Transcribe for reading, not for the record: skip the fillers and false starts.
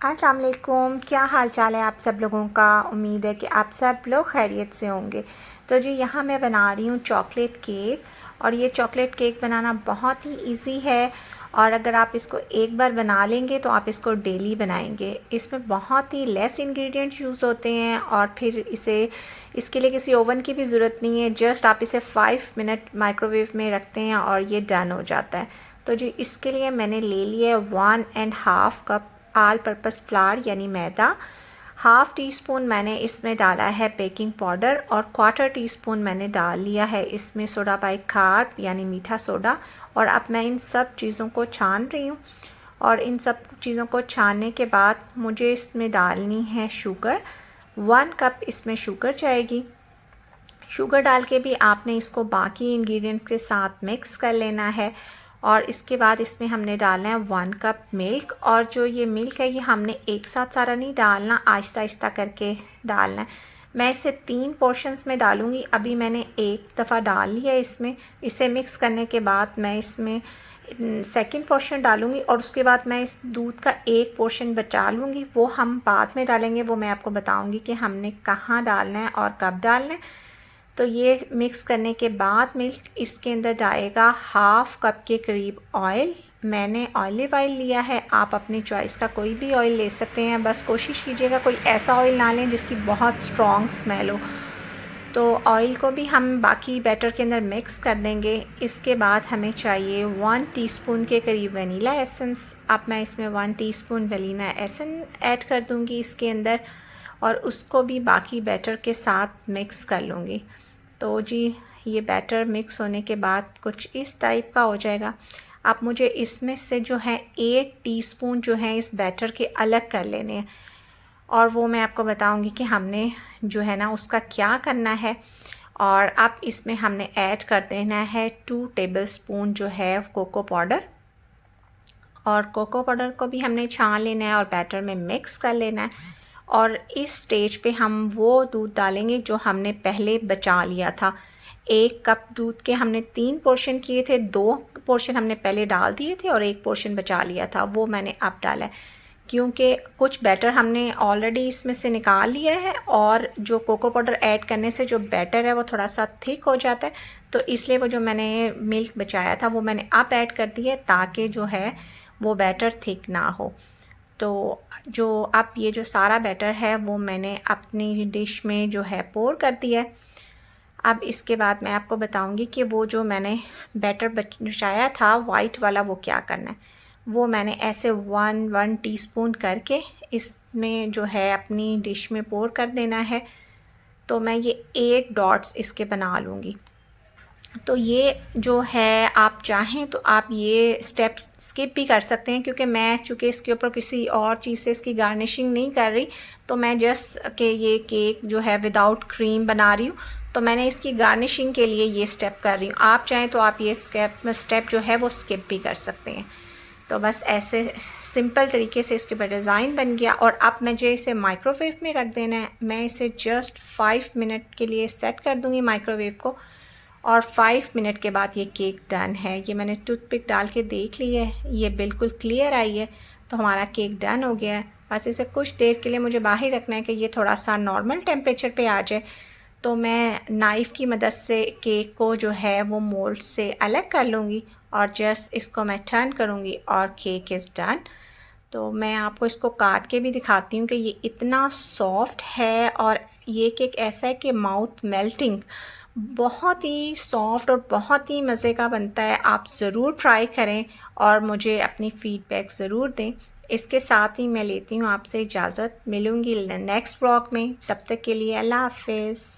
अस्सलाम वालेकुम, क्या हाल चाल है आप सब लोगों का। उम्मीद है कि आप सब लोग खैरियत से होंगे। तो जी यहाँ मैं बना रही हूँ चॉकलेट केक, और ये चॉकलेट केक बनाना बहुत ही इजी है, और अगर आप इसको एक बार बना लेंगे तो आप इसको डेली बनाएंगे। इसमें बहुत ही लेस इंग्रेडिएंट्स यूज़ होते हैं, और फिर इसके लिए किसी ओवन की भी ज़रूरत नहीं है। जस्ट आप इसे 5 मिनट माइक्रोवेव में रखते हैं और ये डन हो जाता है। तो जी इसके लिए मैंने ले लिया 1.5 कप ऑल पर्पस फ्लावर यानी मैदा। हाफ़ टी स्पून मैंने इसमें डाला है बेकिंग पाउडर, और 1/4 टीस्पून मैंने डाल लिया है इसमें सोडा बाइकार्ब यानी मीठा सोडा। और अब मैं इन सब चीज़ों को छान रही हूँ, और इन सब चीज़ों को छानने के बाद मुझे इसमें डालनी है शुगर। 1 कप इसमें शुगर जाएगी। शुगर डाल के भी आपने इसको बाकी इंग्रेडिएंट्स के साथ मिक्स कर लेना है। और इसके बाद इसमें हमने डालना है 1 कप मिल्क, और जो ये मिल्क है ये हमने एक साथ सारा नहीं डालना, आहिस्ता आहिस्ता करके डालना है। मैं इसे 3 पोर्शंस में डालूँगी। अभी मैंने एक दफ़ा डाल लिया इसमें। इसे मिक्स करने के बाद मैं इसमें सेकंड पोर्शन डालूँगी, और उसके बाद मैं इस दूध का एक पोर्शन बचा लूँगी। वो हम बाद में डालेंगे, वो मैं आपको बताऊँगी कि हमने कहाँ डालना है और कब डालना है। तो ये मिक्स करने के बाद मिल्क इसके अंदर जाएगा 1/2 कप के करीब ऑयल। मैंने ऑलिव ऑयल लिया है, आप अपनी चॉइस का कोई भी ऑयल ले सकते हैं। बस कोशिश कीजिएगा कोई ऐसा ऑयल ना लें जिसकी बहुत स्ट्रॉन्ग स्मेल हो। तो ऑयल को भी हम बाकी बैटर के अंदर मिक्स कर देंगे। इसके बाद हमें चाहिए 1 टीस्पून के करीब वनीला एसेंस। अब मैं इसमें 1 टीस्पून वनीला एसेंस ऐड कर दूँगी इसके अंदर, और उसको भी बाकी बैटर के साथ मिक्स कर लूँगी। तो जी ये बैटर मिक्स होने के बाद कुछ इस टाइप का हो जाएगा। अब मुझे इसमें से जो है 1 टीस्पून जो है इस बैटर के अलग कर लेने हैं, और वो मैं आपको बताऊंगी कि हमने जो है ना उसका क्या करना है। और अब इसमें हमने ऐड कर देना है 2 टेबलस्पून जो है कोको पाउडर, और कोको पाउडर को भी हमने छान लेना है और बैटर में मिक्स कर लेना है। और इस स्टेज पे हम वो दूध डालेंगे जो हमने पहले बचा लिया था। 1 कप दूध के हमने 3 पोर्शन किए थे, 2 पोर्शन हमने पहले डाल दिए थे और 1 पोर्शन बचा लिया था, वो मैंने अब डाला है। क्योंकि कुछ बैटर हमने ऑलरेडी इसमें से निकाल लिया है, और जो कोको पाउडर ऐड करने से जो बैटर है वो थोड़ा सा थिक हो जाता है, तो इसलिए वो जो मैंने मिल्क बचाया था वो मैंने अब ऐड कर दिया है, ताकि जो है वो बैटर थिक ना हो। तो जो अब ये जो सारा बैटर है वो मैंने अपनी डिश में जो है पोर कर दिया है। अब इसके बाद मैं आपको बताऊंगी कि वो जो मैंने बैटर बचाया था वाइट वाला वो क्या करना है। वो मैंने ऐसे 1 टीस्पून करके इसमें जो है अपनी डिश में पोर कर देना है। तो मैं ये 8 डॉट्स इसके बना लूँगी। तो ये जो है आप चाहें तो आप ये स्टेप्स स्किप भी कर सकते हैं, क्योंकि मैं चूँकि इसके ऊपर किसी और चीज़ से इसकी गार्निशिंग नहीं कर रही, तो मैं जस्ट कि ये केक जो है विदाउट क्रीम बना रही हूँ, तो मैंने इसकी गार्निशिंग के लिए ये स्टेप कर रही हूँ। आप चाहें तो आप ये स्टेप जो है वो स्किप भी कर सकते हैं। तो बस ऐसे सिंपल तरीके से इसके ऊपर डिज़ाइन बन गया। और अब मुझे इसे माइक्रोवेव में रख देना है। मैं इसे जस्ट 5 मिनट के लिए सेट कर दूँगी माइक्रोवेव को, और 5 मिनट के बाद ये केक डन है। ये मैंने टूथपिक डाल के देख ली है, ये बिल्कुल क्लियर आई है, तो हमारा केक डन हो गया है। बस इसे कुछ देर के लिए मुझे बाहर रखना है कि ये थोड़ा सा नॉर्मल टेम्परेचर पे आ जाए। तो मैं नाइफ़ की मदद से केक को जो है वो मोल्ड से अलग कर लूँगी, और जस्ट इसको मैं टर्न करूँगी और केक इज़ डन। तो मैं आपको इसको काट के भी दिखाती हूँ कि ये इतना सॉफ्ट है, और ये केक ऐसा है कि माउथ मेल्टिंग, बहुत ही सॉफ्ट और बहुत ही मज़े का बनता है। आप ज़रूर ट्राई करें और मुझे अपनी फ़ीडबैक ज़रूर दें। इसके साथ ही मैं लेती हूँ आपसे इजाज़त। मिलूँगी नेक्स्ट व्लॉग में, तब तक के लिए अल्लाह हाफ़िज़।